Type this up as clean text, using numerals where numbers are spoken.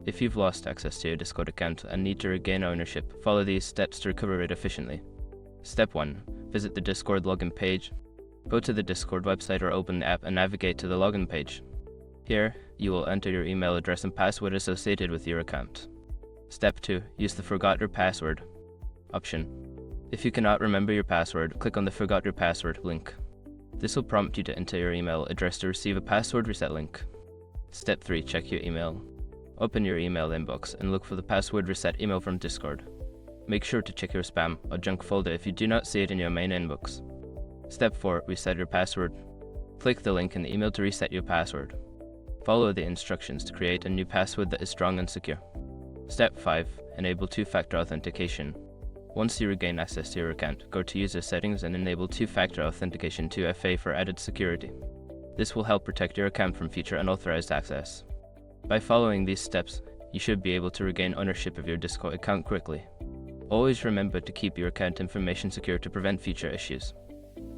If you've lost access to your Discord account and need to regain ownership, follow these steps to recover it efficiently. Step 1. Visit the Discord login page. Go to the Discord website or open the app and navigate to the login page. Here, you will enter your email address and password associated with your account. Step 2. Use the Forgot Your Password option. If you cannot remember your password, click on the Forgot Your Password link. This will prompt you to enter your email address to receive a password reset link. Step 3. Check your email. Open your email inbox and look for the password reset email from Discord. Make sure to check your spam or junk folder if you do not see it in your main inbox. Step 4. Reset your password. Click the link in the email to reset your password. Follow the instructions to create a new password that is strong and secure. Step 5. Enable two-factor authentication. Once you regain access to your account, go to User Settings and enable two-factor authentication 2FA for added security. This will help protect your account from future unauthorized access. By following these steps, you should be able to regain ownership of your Discord account quickly. Always remember to keep your account information secure to prevent future issues.